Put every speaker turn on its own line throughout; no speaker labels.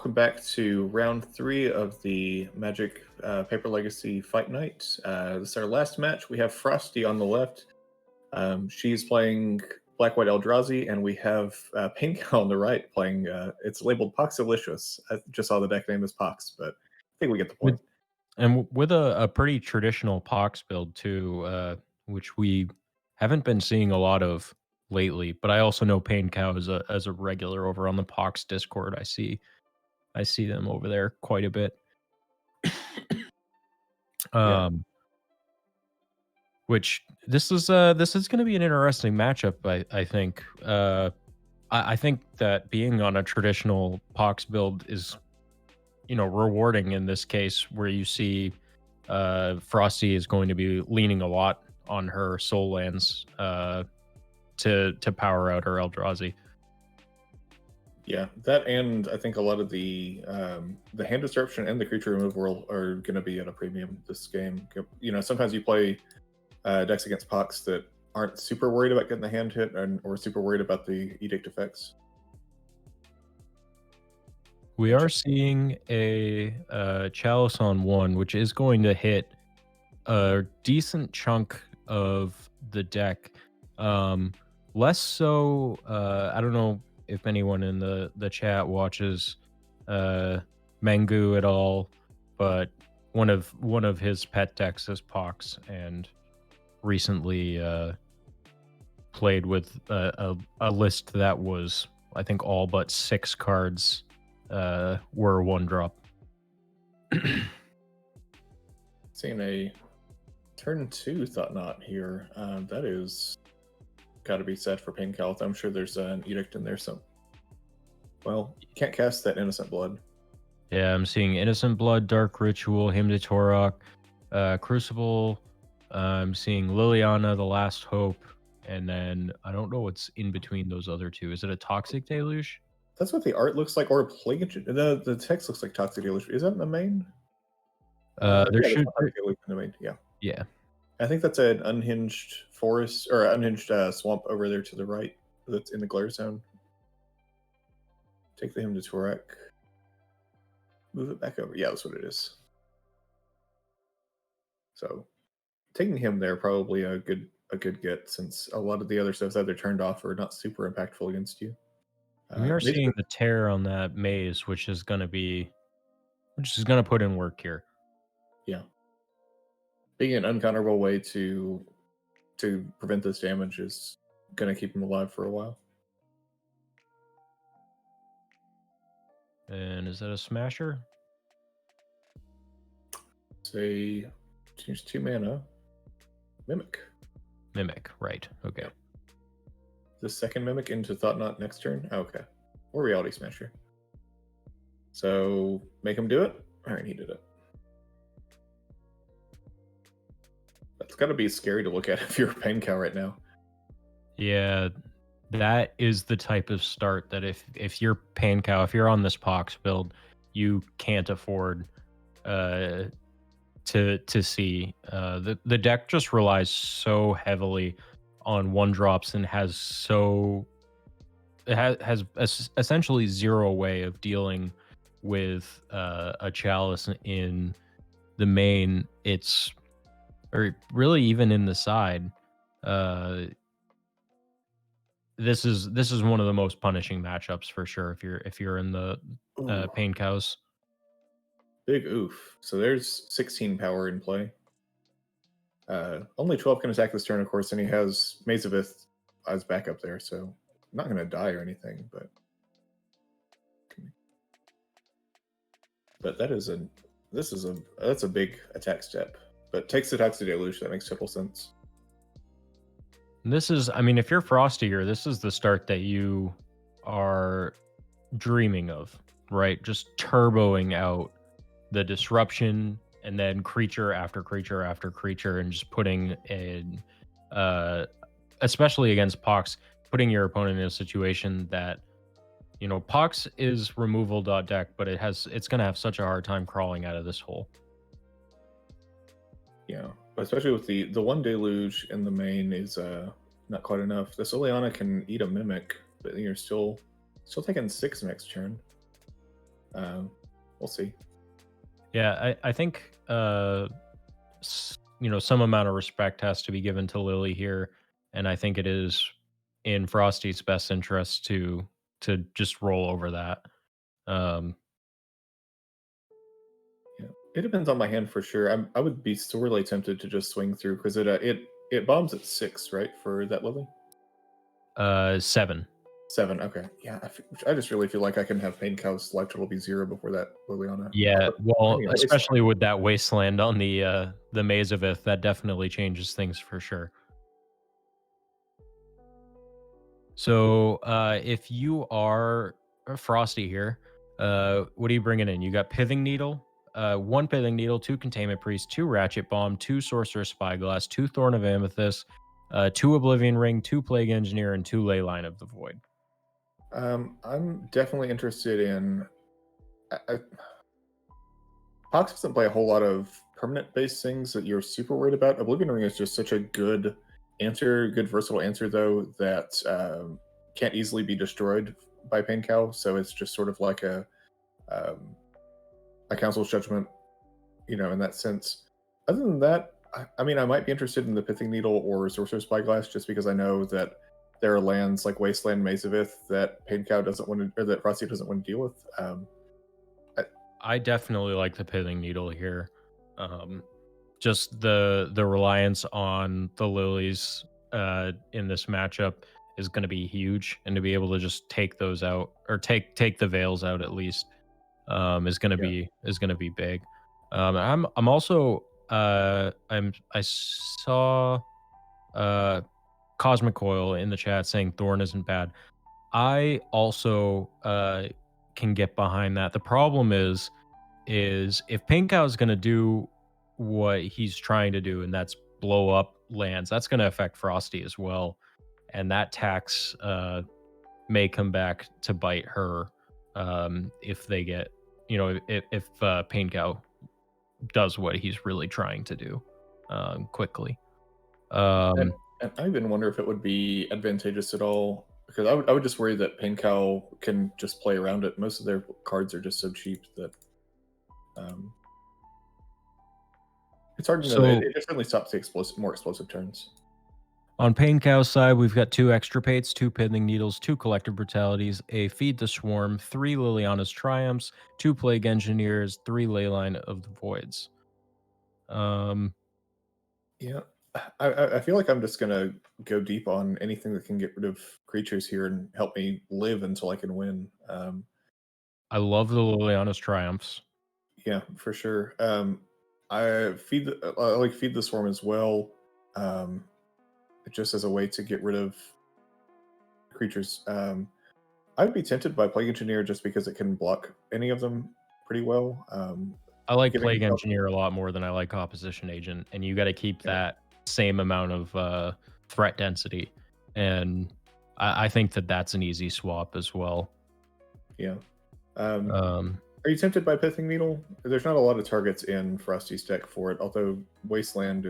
welcome back to round 3 of the Magic Paper Legacy Fight Night. This is our last match. We have Frosty on the left. She's playing Black White Eldrazi, and we have Pink on the right playing. It's labeled Poxilicious. I just saw the deck name as Pox, but I think we get the point.
With a pretty traditional Pox build too, which we haven't been seeing a lot of lately. But I also know Pain Cow as a regular over on the Pox Discord. I see them over there quite a bit.
Yeah.
Which this is going to be an interesting matchup. I think. I think that being on a traditional Pox build is, rewarding in this case, where you see Frosty is going to be leaning a lot on her soul lands to power out her Eldrazi.
Yeah, that, and I think a lot of the hand disruption and the creature removal are going to be at a premium this game. Sometimes you play decks against Pox that aren't super worried about getting the hand hit or super worried about the edict effects.
We are seeing a Chalice on 1, which is going to hit a decent chunk of the deck. Less so, I don't know if anyone in the chat watches Mangu at all, but one of his pet decks is Pox, and recently played with a list that was, I think, all but 6 cards were 1-drop.
Seeing a turn 2 Thought Knot here. That is got to be set for Pink Health. I'm sure there's an edict in there. Well, you can't cast that Innocent Blood.
Yeah, I'm seeing Innocent Blood, Dark Ritual, Hymn to Torok, Crucible. I'm seeing Liliana, The Last Hope, and then I don't know what's in between those other two. Is it a Toxic Deluge?
That's what the art looks like, or a Plague. The text looks like Toxic Deluge. Is that in the main?
There should
Toxic Deluge in the main. Yeah.
Yeah.
I think that's an unhinged forest or unhinged swamp over there to the right. That's in the glare zone. Take the Hymn to Torek. Move it back over. Yeah, that's what it is. So taking him there probably a good get, since a lot of the other stuff's either turned off or not super impactful against you.
We are seeing the tear on that maze, which is going to put in work here.
Yeah, being an uncounterable way to prevent this damage is going to keep him alive for a while.
And is that a smasher?
Say, choose 2 mana. Mimic,
right? Okay.
Yeah. The second Mimic into Thought Knot next turn. Okay, or Reality Smasher. So make him do it. All right, he did it. That's got to be scary to look at if you're a Pain Cow right now.
Yeah, that is the type of start that if you're Pain Cow, if you're on this Pox build, you can't afford to see. The deck just relies so heavily on 1-drops and has essentially zero way of dealing with a Chalice in the main. Or really even in the side. This is one of the most punishing matchups for sure if you're in the Pain Cows.
Big oof. So there's 16 power in play. Only 12 can attack this turn, of course, and he has Maze of Ith as backup there, so I'm not going to die or anything, but that's a big attack step. But takes the Toxic Deluge. That makes total sense.
This is, I mean, if you're Frosty here, this is the start that you are dreaming of, right? Just turboing out the disruption and then creature after creature after creature, and just putting in, especially against Pox, putting your opponent in a situation that, Pox is removal deck, but it's going to have such a hard time crawling out of this hole.
Yeah, especially with the one Deluge in the main is not quite enough. The Liliana can eat a Mimic, but you're still taking 6 next turn. We'll see.
Yeah, I think some amount of respect has to be given to Lily here, and I think it is in Frosty's best interest to just roll over that. Um,
Yeah, it depends on my hand for sure. I would be sorely tempted to just swing through because it bombs at 6, right, for that Lily?
7.
7. Okay. Yeah, I just really feel like I can have Pain Cow's life total be 0 before that Liliana.
Yeah, well,
Maybe a wasteland.
especially with that wasteland on the Maze of Ith, that definitely changes things for sure. So, if you are Frosty here, what are you bringing in? You got Pithing Needle, 1 Pithing Needle, 2 Containment Priest, 2 Ratchet Bomb, 2 Sorcerer's Spyglass, 2 Thorn of Amethyst, 2 Oblivion Ring, 2 Plague Engineer, and 2 Leyline of the Void.
I'm definitely interested in. Pox doesn't play a whole lot of permanent based things that you're super worried about. Oblivion Ring is just such a good answer, good versatile answer though that can't easily be destroyed by Pain Cow. So it's just sort of like um, a council's judgment, in that sense. Other than that, I mean, I might be interested in the Pithing Needle or Sorcerer's Spyglass just because I know that there are lands like Wasteland, Maze of Ith that Pain Cow doesn't want to, or that Frosty doesn't want to deal with.
I definitely like the Pithing Needle here. Just the reliance on the lilies in this matchup is going to be huge, and to be able to just take those out or take the veils out at least is going to
Yeah.
be big. I'm also I saw uh Cosmic Coil in the chat saying Thorn isn't bad. I also can get behind that. The problem is if Pink Cow is going to do what he's trying to do, and that's blow up lands, that's going to affect Frosty as well, and that tax may come back to bite her if they get, if Pain Cow does what he's really trying to do quickly.
And, and I even wonder if it would be advantageous at all because I would just worry that Pain Cow can just play around it. Most of their cards are just so cheap that um, it's hard to know. It,
So
it certainly stops the more explosive turns.
on Pain Cow's side, we've got 2 Extirpates, 2 Pithing Needles, 2 Collective Brutalities, a Feed the Swarm, 3 Liliana's Triumphs, 2 Plague Engineers, 3 Leyline of the Voids.
Yeah, I feel like I'm just gonna go deep on anything that can get rid of creatures here and help me live until I can win.
I love the Liliana's Triumphs.
Yeah, for sure. I like feed the swarm as well. Um, just as a way to get rid of creatures. I'd be tempted by Plague Engineer just because it can block any of them pretty well.
I like
Giving
Plague
yourself,
Engineer a lot more than I like Opposition Agent, and you got to keep
yeah,
that same amount of threat density. And I think that that's an easy swap as well.
yeah. Um,
Um,
are you tempted by Pithing Needle? There's not a lot of targets in Frosty's deck for it, although Wasteland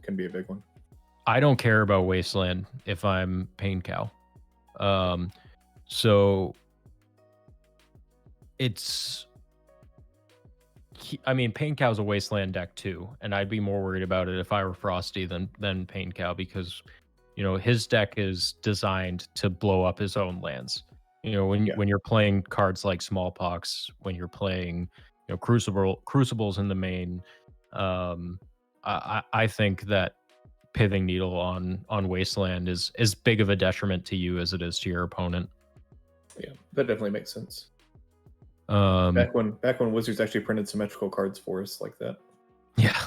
can be a big one.
I don't care about Wasteland if I'm Pain Cow. So it's, I mean, Pain Cow's a Wasteland deck too, and I'd be more worried about it if I were Frosty than Pain Cow because, his deck is designed to blow up his own lands.
Yeah,
When you're playing cards like Smallpox, when you're playing, Crucibles in the main, um, I think that Pithing Needle on Wasteland is as big of a detriment to you as it is to your opponent.
yeah, that definitely makes sense.
Um,
Back when Wizards actually printed symmetrical cards for us like that.
yeah.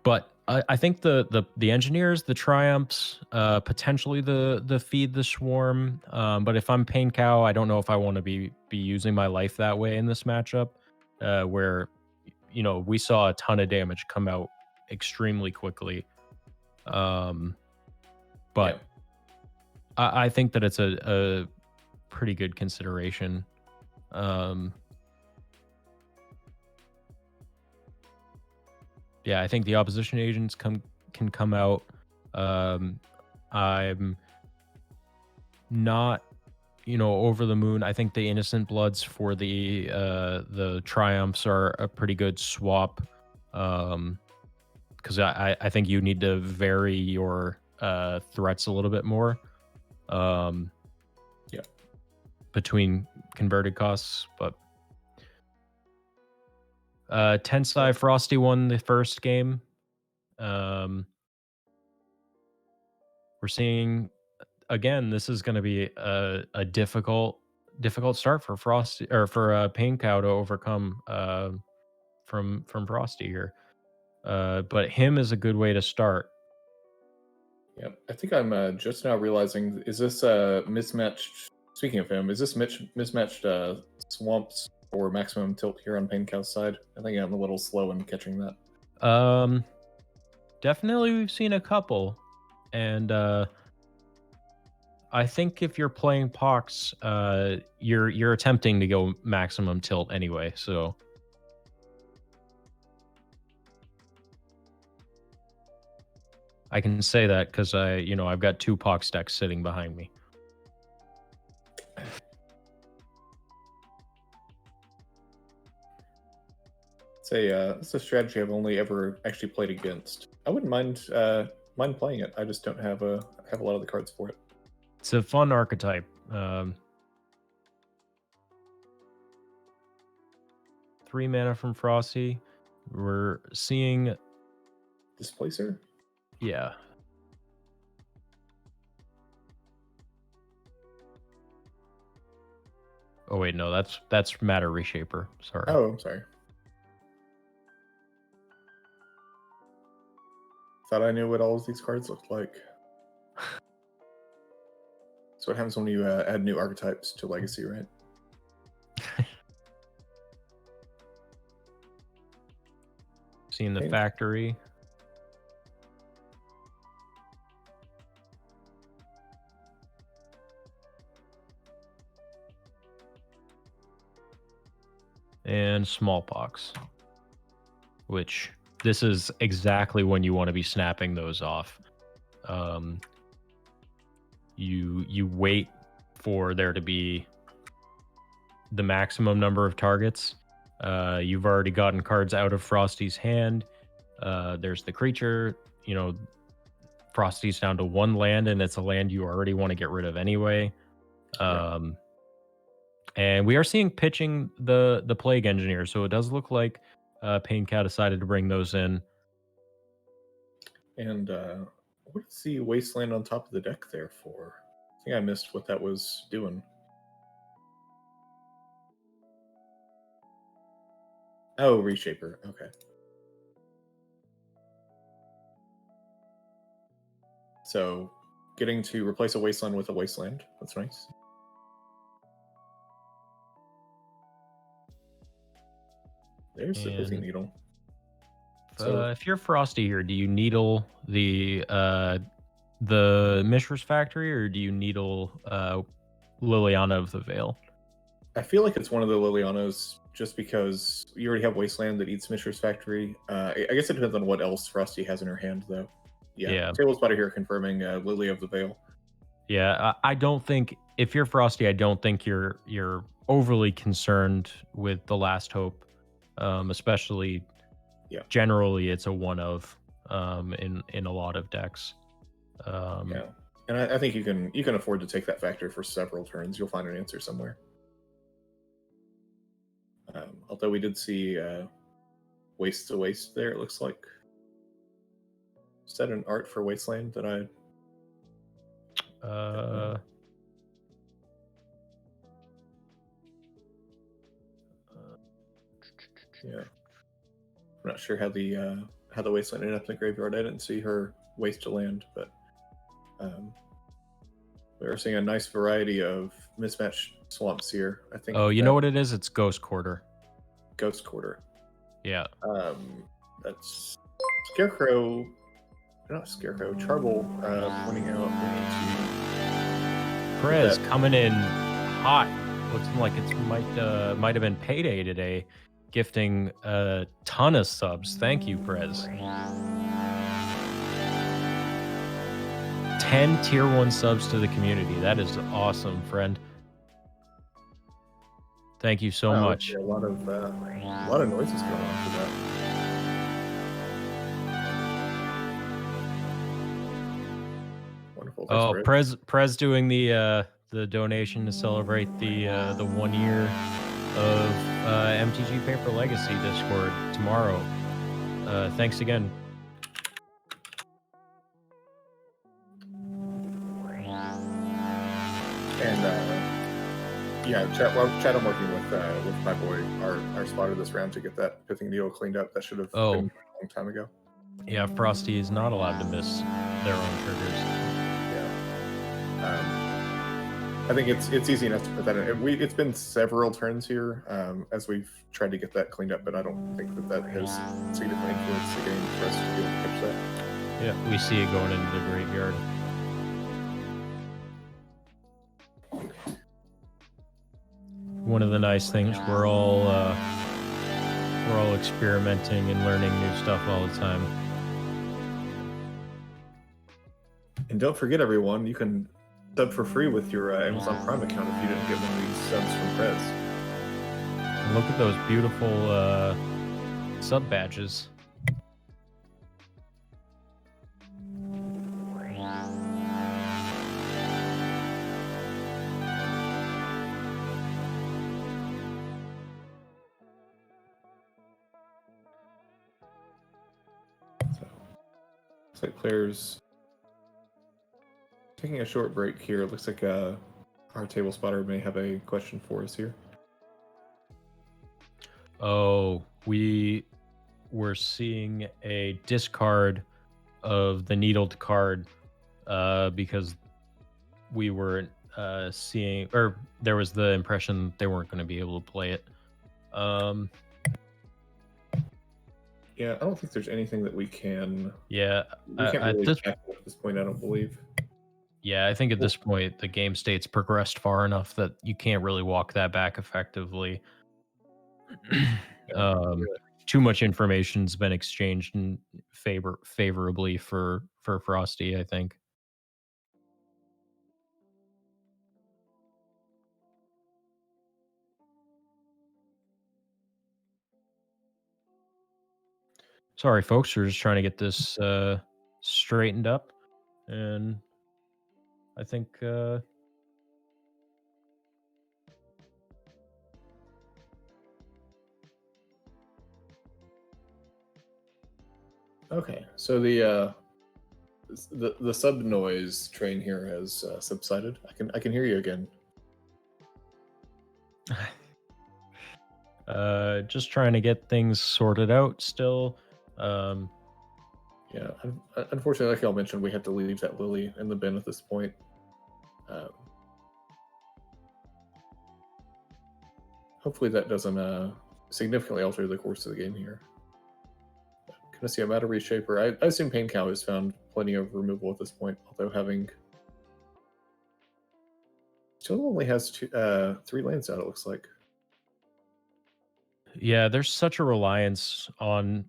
But I think the engineers, the triumphs, potentially the feed the swarm. But if I'm Pain Cow, I don't know if I want to be using my life that way in this matchup, where we saw a ton of damage come out extremely quickly.
Yeah,
But I think that it's a pretty good consideration. Yeah, I think the opposition agents can come out. I'm not over the moon. I think the Innocent Bloods for the Triumphs are a pretty good swap. Because I think you need to vary your threats a little bit more.
Yeah.
Between converted costs, but Tensai Frosty won the first game. We're seeing again. This is going to be a difficult start for Frosty or for Pain Cow to overcome from Frosty here. But him is a good way to start.
Yeah, I think I'm just now realizing, is this mismatched? Speaking of him, is this mismatched swamps or maximum tilt here on Pain Cow's side? I think I'm a little slow in catching that.
Definitely we've seen a couple, and I think if you're playing Pox, you're attempting to go maximum tilt anyway, so. I can say that because I've got 2 Pox decks sitting behind me.
It's a strategy I've only ever actually played against. I wouldn't mind playing it. I just don't have a lot of the cards for it.
It's a fun archetype. 3 mana from Frosty. We're seeing
Displacer?
Yeah. Oh wait, no, that's Matter Reshaper. Sorry.
Oh, I'm sorry. Thought I knew what all of these cards looked like. So what happens when you add new archetypes to Legacy, right?
Seeing the factory. And Smallpox. Which, this is exactly when you want to be snapping those off. You wait for there to be the maximum number of targets. You've already gotten cards out of Frosty's hand. There's the creature. Frosty's down to 1 land, and it's a land you already want to get rid of anyway. And we are seeing pitching the Plague Engineer, so it does look like Pain Cow decided to bring those in.
And what is the Wasteland on top of the deck there for? I think I missed what that was doing. Oh, Reshaper. Okay. So, getting to replace a Wasteland with a Wasteland. That's nice. There's the Busy Needle.
So, if you're Frosty here, do you needle the Mishra's Factory, or do you needle Liliana of the Veil?
I feel like it's one of the Lilianos, just because you already have Wasteland that eats Mishra's Factory. I guess it depends on what else Frosty has in her hand, though. Yeah. Table Spotter here confirming Lily of the Veil.
Yeah, I don't think, if you're Frosty, I don't think you're overly concerned with the Last Hope, especially.
Yeah.
Generally, it's a one of in a lot of decks.
Yeah, and I think you can afford to take that factor for several turns. You'll find an answer somewhere. Although we did see Waste to Waste there, it looks like. Is that an art for Wasteland that I? Yeah. I'm not sure how the Wasteland ended up in the graveyard. I didn't see her waste to land, but we're seeing a nice variety of mismatched swamps here. I think.
Oh, you know what it is? It's Ghost Quarter.
Ghost Quarter.
Yeah.
That's Scarecrow. Not Scarecrow. Charble winning out.
Prez coming in hot. Looks like it might have been payday today. Gifting a ton of subs. Thank you, Prez. 10 tier 1 subs to the community. That is awesome, friend. Thank you so
Wow,
much.
okay, a lot of noises going on for that. Wonderful, thanks,
Oh,
Brett.
Prez doing the donation to celebrate the 1 year of MTG Paper Legacy Discord tomorrow. Thanks again.
And yeah, chat. I'm working with my boy, our spotter this round to get that pithing needle cleaned up. That should have been
Oh,
done a long time ago.
yeah, Frosty is not allowed to miss their own triggers.
Yeah. I think it's easy enough to put that in. It's been several turns here as we've tried to get that cleaned up, but I don't think that has significantly influenced the game for us to be able to catch that.
Yeah, we see it going into the graveyard. One of the nice things, we're all experimenting and learning new stuff all the time.
And don't forget, everyone, you can sub for free with your Amazon Prime account if you didn't get one of these subs from Prez.
And look at those beautiful sub badges.
So, looks like players taking a short break here. It looks like our table spotter may have a question for us here.
Oh, we were seeing a discard of the needled card because we were seeing, or there was the impression they weren't going to be able to play it.
Yeah, I don't think there's anything that we can.
Yeah,
We can't
at
really
this
tackle at this point. I don't believe.
yeah, I think at this point the game state's progressed far enough that you can't really walk that back effectively.
Yeah,
um, too much information's been exchanged in favorably for Frosty, I think. Sorry, folks, we're just trying to get this straightened up, and I think
okay, so the sub noise train here has subsided. I can hear you again.
just trying to get things sorted out still. Um,
Yeah, unfortunately, like y'all mentioned, we had to leave that lily in the bin at this point. Hopefully, that doesn't significantly alter the course of the game here. Gonna see a matter reshaper. I assume Pain Cow has found plenty of removal at this point, although having still only has 3 lands out. It looks like.
yeah, there's such a reliance on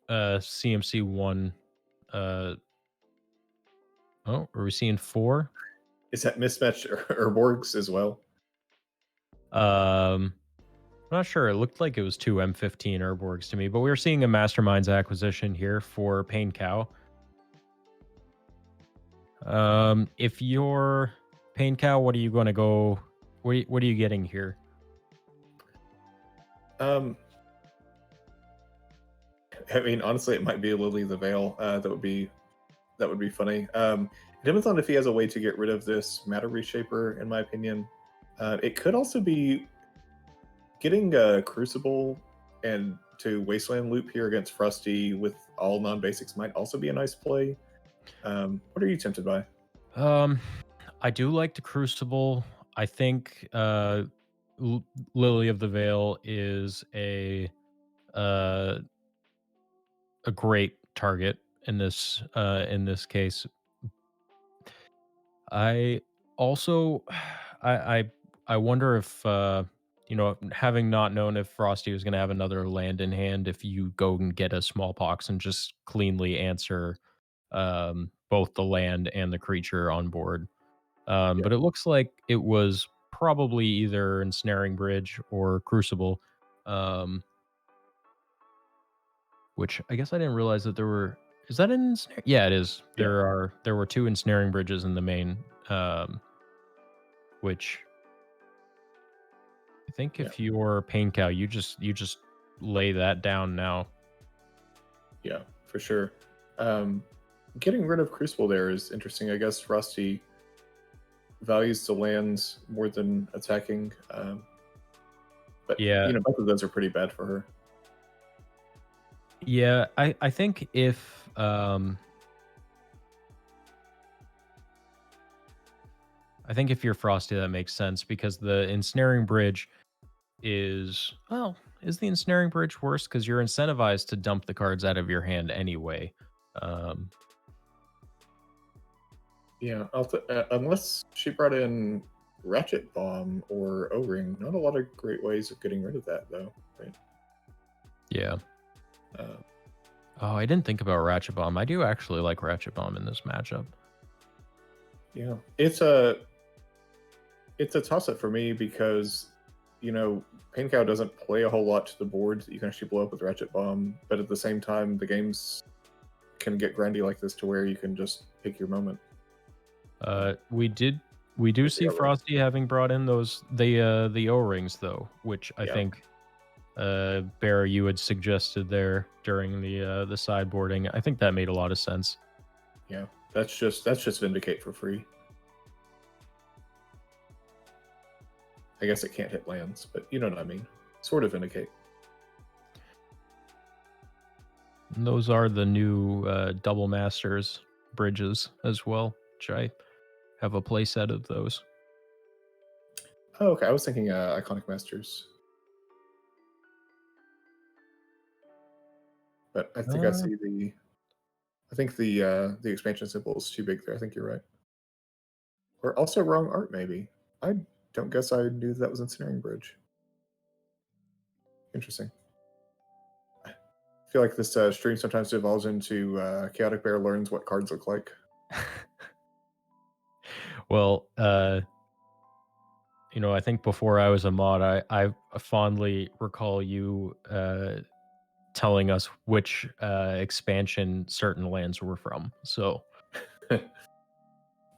CMC one. Uh, oh, are we seeing 4?
Is that mismatched Urborgs as well?
I'm not sure. It looked like it was 2 M15 Urborgs to me, but we were seeing a Masterminds acquisition here for Pain Cow. If you're Pain Cow, what are you going to go? What are you getting here?
I mean, honestly, it might be Lily the Veil. That would be funny. It depends on if he has a way to get rid of this matter reshaper. In my opinion, it could also be getting a Crucible and to Wasteland loop here against Frosty with all non-basics might also be a nice play. What are you tempted by?
I do like the Crucible. I think Lily of the Veil is uh, a great target in this case. I also I I I wonder if having not known if Frosty was going to have another land in hand, if you go and get a smallpox and just cleanly answer both the land and the creature on board.
Yeah.
But it looks like it was probably either Ensnaring Bridge or Crucible. Um, which I guess I didn't realize that there were. Is that an ensnare? Yeah, it is.
Yeah,
There were 2 ensnaring bridges in the main, which I think
yeah,
if you're Pain Cow, you just lay that down now.
yeah, for sure. Um, Getting rid of Crucible there is interesting. I guess Frosty values the lands more than attacking, but
Yeah,
both of those are pretty bad for her.
yeah. I think if you're Frosty, that makes sense because the ensnaring bridge is the ensnaring bridge worse because you're incentivized to dump the cards out of your hand anyway. Um,
Yeah, unless she brought in Ratchet Bomb or O-Ring, not a lot of great ways of getting rid of that, though. Right?
yeah.
Uh,
Oh, I didn't think about Ratchet Bomb. I do actually like Ratchet Bomb in this matchup.
yeah, it's a toss-up for me because Pain Cow doesn't play a whole lot to the board that you can actually blow up with Ratchet Bomb, but at the same time, the games can get grindy like this to where you can just pick your moment.
We do
With the
see
O-Ring.
Frosty having brought in the O-rings though, which I
Yeah,
think Bear, you had suggested there during the sideboarding. I think that made a lot of sense.
yeah, that's just Vindicate for free. I guess it can't hit lands, but you know what I mean. Sort of Vindicate.
And those are the new Double Masters bridges as well, which I have a play set of those.
Oh, okay. I was thinking Iconic Masters, but I think I
Uh,
see the. I think the expansion symbol is too big there. I think you're right. Or also wrong art, maybe. I don't guess I knew that was Ensnaring Bridge. Interesting. I feel like this stream sometimes devolves into Chaotic Bear learns what cards look like.
well, I think before I was a mod, I fondly recall you telling us which expansion certain lands were from. So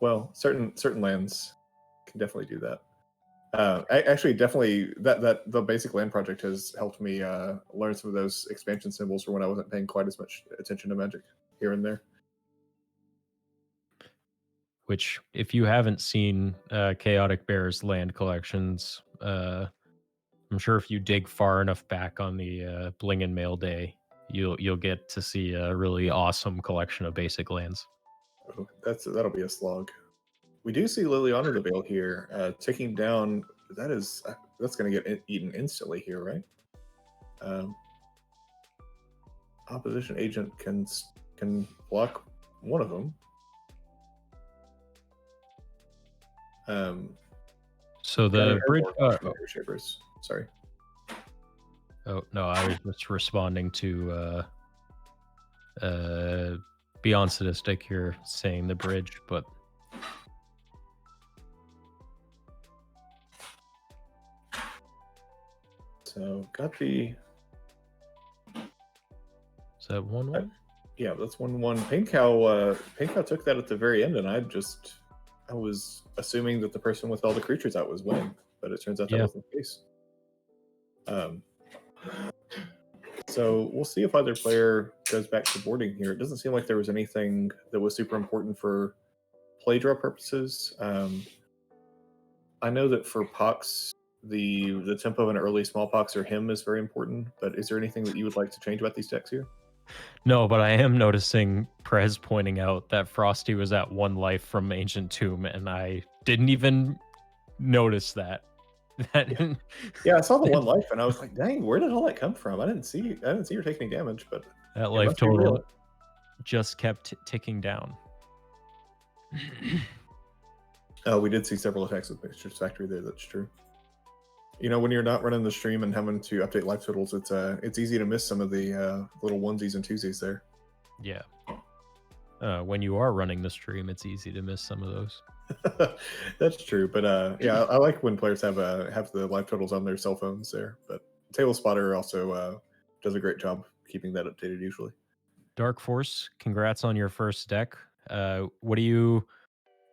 Well, certain lands can definitely do that. Actually, definitely that the basic land project has helped me learn some of those expansion symbols for when I wasn't paying quite as much attention to Magic here and there.
which if you haven't seen Chaotic Bear's land collections, I'm sure if you dig far enough back on the Bling and Mail Day, you'll get to see a really awesome collection of basic lands.
Oh, that'll be a slog. We do see Liliana the Veil here, ticking down. That's going to get eaten instantly here, right? Um, Opposition agent can block one of them.
So the bridge.
Shapers. Sorry.
Oh no, I was just responding to Beyond Sadistic here saying the bridge, but
So got the.
is that 1-1?
Yeah, that's 1-1. Pain Cow took that at the very end, and I was assuming that the person with all the creatures out was winning, but it turns out that
Yeah.
wasn't the case. So we'll see if either player goes back to boarding here. It doesn't seem like there was anything that was super important for play draw purposes. I know that for Pox, the tempo of an early Smallpox or him is very important, but is there anything that you would like to change about these decks here?
No, but I am noticing Prez pointing out that Frosty was at 1 life from Ancient Tomb, and I didn't even notice that.
Yeah, I saw the 1 life, and I was like, "Dang, where did all that come from?" I didn't see her taking any damage, but
that
it
life
must be
total
real.
just kept ticking down.
Oh, we did see several attacks with Mixture's Factory there. That's true. When you're not running the stream and having to update life totals, it's easy to miss some of the little onesies and twosies there.
Yeah. When you are running the stream, it's easy to miss some of those.
That's true, but yeah, I like when players have the live totals on their cell phones there. But Table Spotter also does a great job keeping that updated usually.
Dark Force, congrats on your first deck. What'd you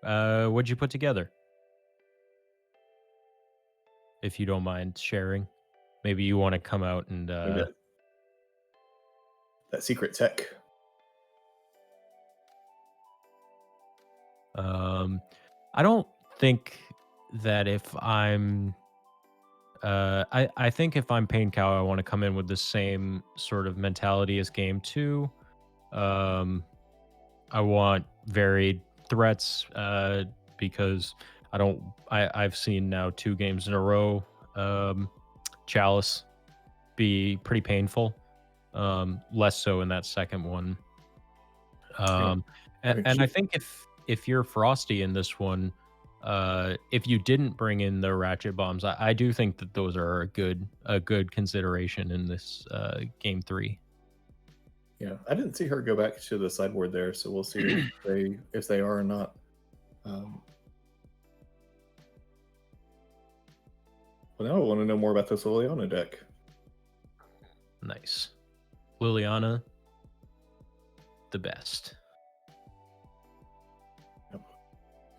put together? If you don't mind sharing, maybe you want to come out and
Maybe that secret tech.
um, I don't think that if I think if I'm Pain Cow, I want to come in with the same sort of mentality as game two. Um, I want varied threats because I've seen now 2 games in a row. Chalice be pretty painful. Less so in that second one.
Yeah,
Um,
I mean,
and I think if you're Frosty in this one, if you didn't bring in the ratchet bombs, I do think that those are a good consideration in this game three.
yeah, I didn't see her go back to the sideboard there, so we'll see if they are or not. Um, well, now I want to know more about this Liliana deck.
Nice, Liliana, the best.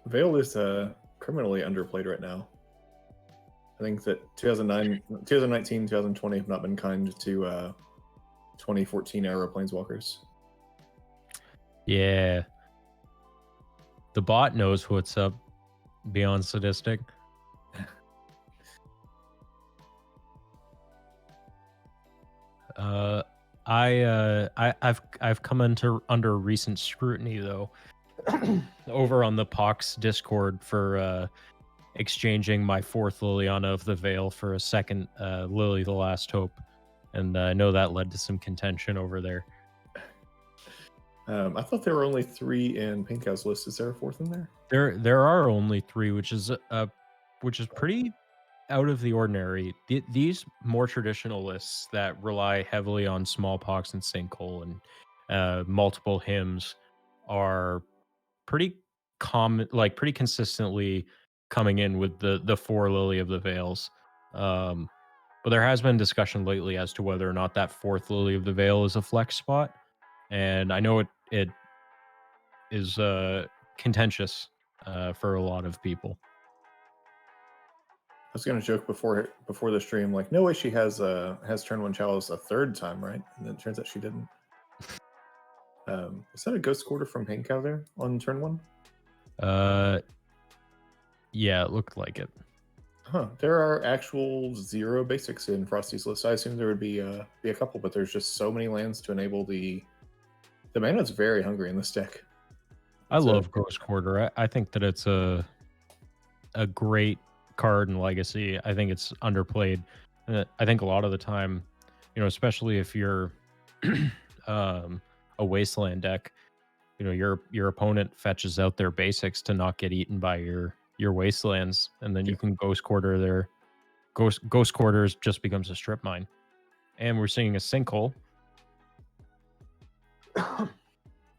Veil is criminally underplayed right now. I think that 2019, 2020 have not been kind to 2014 era Planeswalkers.
Yeah, the bot knows what's up. Beyond sadistic. Uh, I've come under recent scrutiny though, over on the Pox Discord for exchanging my fourth Liliana of the Veil for a second Lily the Last Hope, and I know that led to some contention over there.
I thought there were only 3 in Pink Cow's list. Is there a 4th in there?
There are only 3, which is pretty out of the ordinary. These more traditional lists that rely heavily on smallpox and sinkhole and multiple hymns are pretty common, like pretty consistently coming in with the 4 Lily of the Veils. But there has been discussion lately as to whether or not that 4th Lily of the Veil is a flex spot, and I know it is contentious for a lot of people.
I was gonna joke before the stream, like, no way she has turn 1 Chalice a 3rd time, right? And then it turns out she didn't. Was that a Ghost Quarter from Pink Cow there on turn 1?
Yeah, it looked like it.
Huh. There are actual 0 basics in Frosty's list. I assume there would be a couple, but there's just so many lands to enable the mana's very hungry in this deck.
I love Ghost Quarter. I think that it's a great card in Legacy. I think it's underplayed. I think a lot of the time, especially if you're a Wasteland deck, your opponent fetches out their basics to not get eaten by your Wastelands, and then you can Ghost Quarter their Ghost Quarters just becomes a strip mine. And we're seeing a Sinkhole,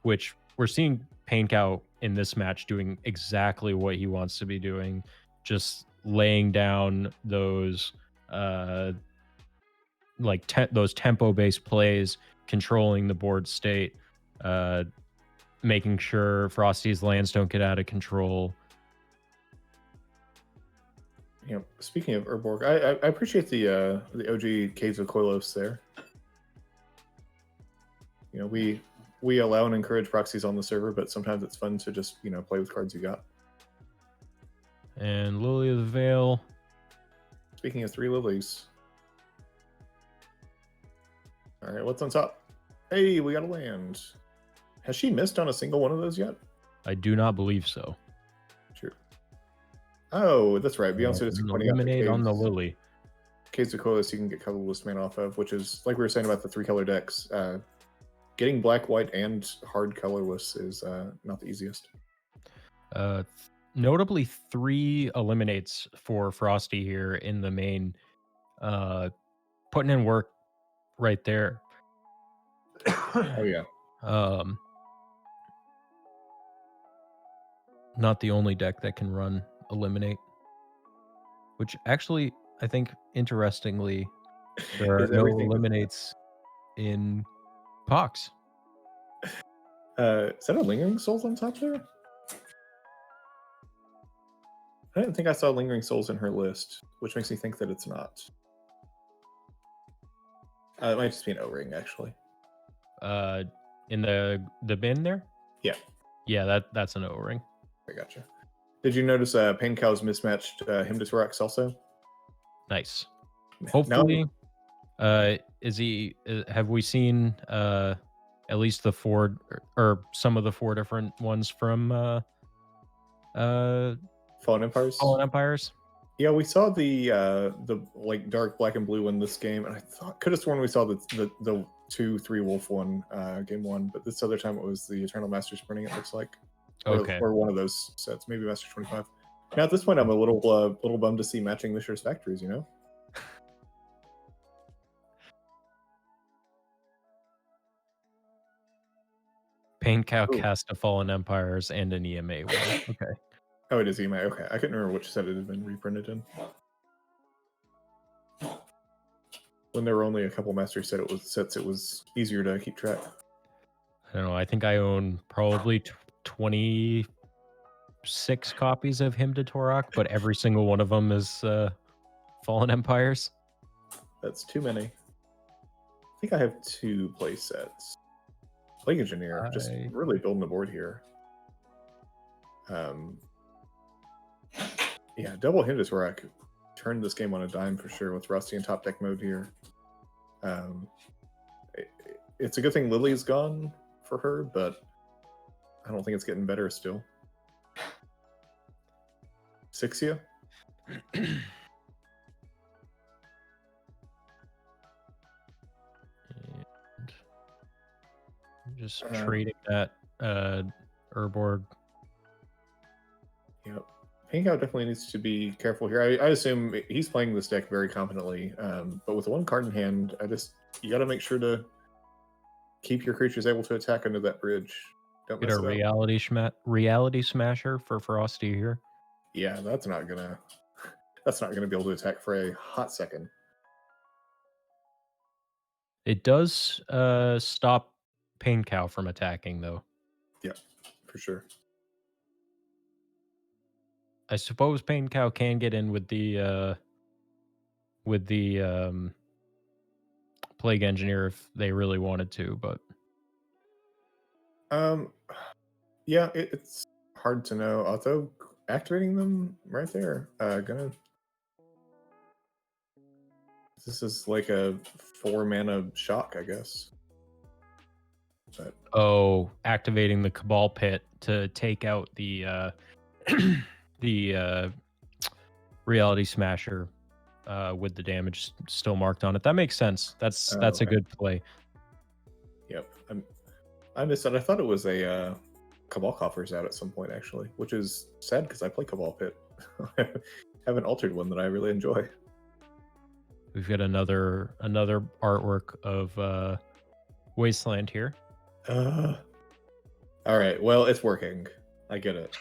which we're seeing Pain Cow in this match doing exactly what he wants to be doing, just laying down those those tempo-based plays, controlling the board state, making sure Frosty's lands don't get out of control.
Speaking of Urborg, I appreciate the OG Caves of Koilos there. We allow and encourage proxies on the server, but sometimes it's fun to just play with cards you got.
And Lily of the Veil.
Speaking of 3 lilies. All right, what's on top? Hey, we got a land. Has she missed on a single one of those yet?
I do not believe so.
Sure. Oh, that's right. Beyonce is pointing out
eliminate on the Lily.
Caves of Koilos you can get colorless mana off of, which is like we were saying about the 3 color decks. Getting black, white, and hard colorless is not the easiest.
Notably, 3 eliminates for Frosty here in the main. Putting in work right there.
Oh yeah.
not the only deck that can run Eliminate. Which actually, I think, interestingly, there are
Is
no
everything just
eliminates in Pox.
is that a Lingering Souls on top there? I didn't think I saw Lingering Souls in her list, which makes me think that it's not. It might just be an O-ring, actually.
In the bin there?
Yeah.
Yeah, that's an O-ring.
I gotcha. Did you notice Pain Cow's mismatched Hymn to Thorax also?
Nice.
Now-
Hopefully, is he? Have we seen at least the four or some of the four different ones from
Fallen Empires?
Fallen Empires?
Yeah, we saw the like dark black and blue one this game, and I thought could have sworn we saw the 2-3 wolf one game one, but this other time it was the Eternal Master Sprinting. It looks like,
Okay.
or one of those sets, maybe Master 25. Now at this point, I'm a little bummed to see matching this year's factories. You know,
Pain Cow
Ooh.
cast a Fallen Empires and an EMA one. Okay.
Oh, it is EMA. Okay, I couldn't remember which set it had been reprinted in. When there were only a couple Master sets, it was easier to keep track.
I don't know. I think I own probably 26 copies of Hymn to Torok, but every single one of them is Fallen Empires.
That's too many. I think I have 2 play sets. Plague Engineer, just really building the board here. Yeah, double Hymn to Thorax turned this game on a dime for sure with Rusty in top deck mode here. It's a good thing Lily's gone for her, but I don't think it's getting better still. Sixia?
Just trading that Urborg.
Yep. Pain Cow definitely needs to be careful here. I assume he's playing this deck very competently, but with one card in hand, you got to make sure to keep your creatures able to attack under that bridge. Don't
Get
mess
a
it up.
reality smasher for Frosty here.
Yeah, that's not gonna be able to attack for a hot second.
It does stop Pain Cow from attacking, though.
Yeah, for sure.
I suppose Pain Cow can get in with the Plague Engineer if they really wanted to, but
yeah, it's hard to know. Although activating them right there, this is like a 4-mana shock, I guess. But
activating the Cabal Pit to take out the the Reality Smasher with the damage still marked on it. That makes sense. That's
okay.
a good play.
Yep, I missed it. I thought it was a Cabal Coffers out at some point actually, which is sad because I play Cabal Pit. I have an altered one that I really enjoy.
We've got another artwork of Wasteland here.
All right, well, it's working. I get it.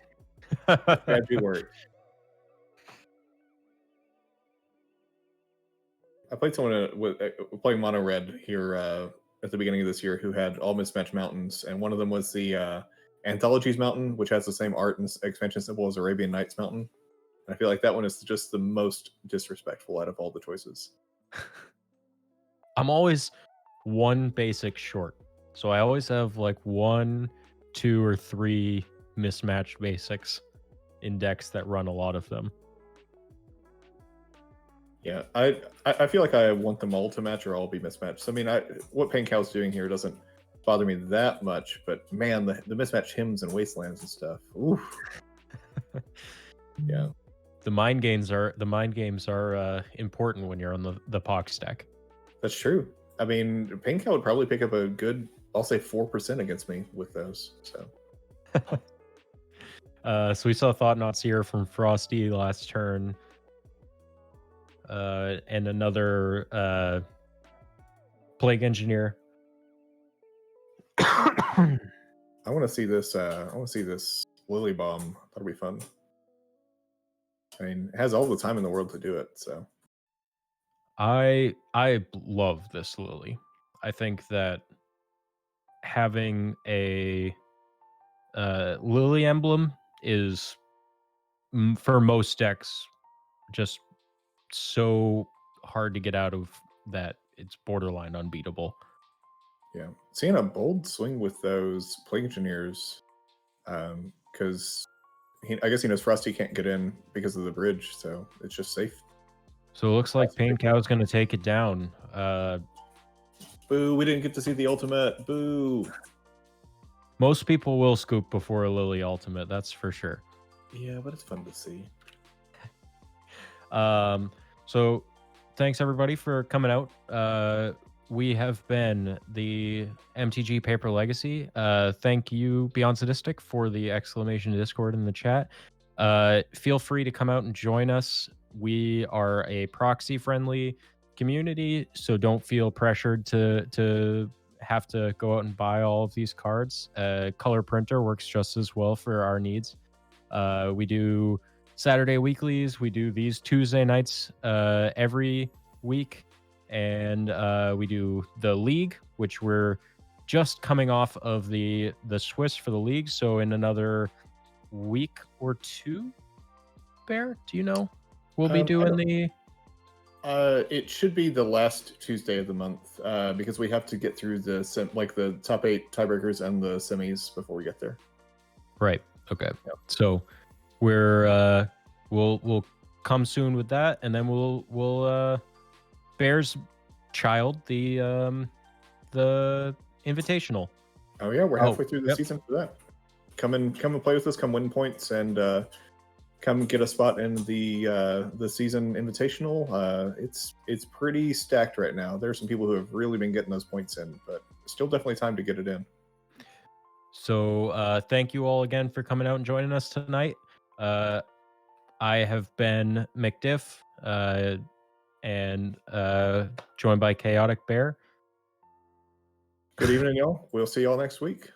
That do work. I played someone playing Mono Red here at the beginning of this year who had all mismatched mountains, and one of them was the Anthologies Mountain, which has the same art and expansion symbol as Arabian Nights Mountain. And I feel like that one is just the most disrespectful out of all the choices.
I'm always one basic short. So I always have like 1, 2, or 3 mismatched basics in decks that run a lot of them.
Yeah, I feel like I want them all to match or all be mismatched. So, I mean, what Pain Cow's doing here doesn't bother me that much, but man, the mismatched hymns and wastelands and stuff. Oof. Yeah.
The mind games are important when you're on the Pox deck.
That's true. I mean, Pain Cow would probably pick up a good, I'll say 4% against me with those. So.
So we saw Thought-Knot Seer from Frosty last turn. And another Plague Engineer.
I want to see this. I want to see this Lily Bomb. That'll be fun. I mean, it has all the time in the world to do it. So
I love this Lily. I think that having a Lily emblem is for most decks just so hard to get out of that it's borderline unbeatable.
yeah, seeing a bold swing with those Plague Engineers, because I guess he knows Frosty can't get in because of the bridge, so it's just safe.
So it looks like Pain Cow's going to take it down.
Boo! We didn't get to see the ultimate. Boo!
Most people will scoop before a Lily ultimate, that's for sure.
Yeah, but it's fun to see.
So thanks everybody for coming out. We have been the MTG Paper Legacy. Thank you, Beyond Sadistic, for the exclamation Discord in the chat. Feel free to come out and join us. We are a proxy-friendly community, so don't feel pressured to have to go out and buy all of these cards. Color printer works just as well for our needs. We do Saturday weeklies. We do these Tuesday nights every week. And we do the league, which we're just coming off of the Swiss for the league. So in another week or two, Bear, do you know? We'll be doing the...
It should be the last Tuesday of the month because we have to get through the top 8 tiebreakers and the semis before we get there.
Right. Okay. Yep. So we're we'll come soon with that, and then we'll Bear's Child the invitational.
Oh yeah, we're halfway through the season for that. Come and play with us. Come win points and come get a spot in the season invitational. It's pretty stacked right now. There's some people who have really been getting those points in, but still definitely time to get it in.
So thank you all again for coming out and joining us tonight. I have been McDiff and joined by Chaotic Bear.
Good evening, y'all. We'll see y'all next week.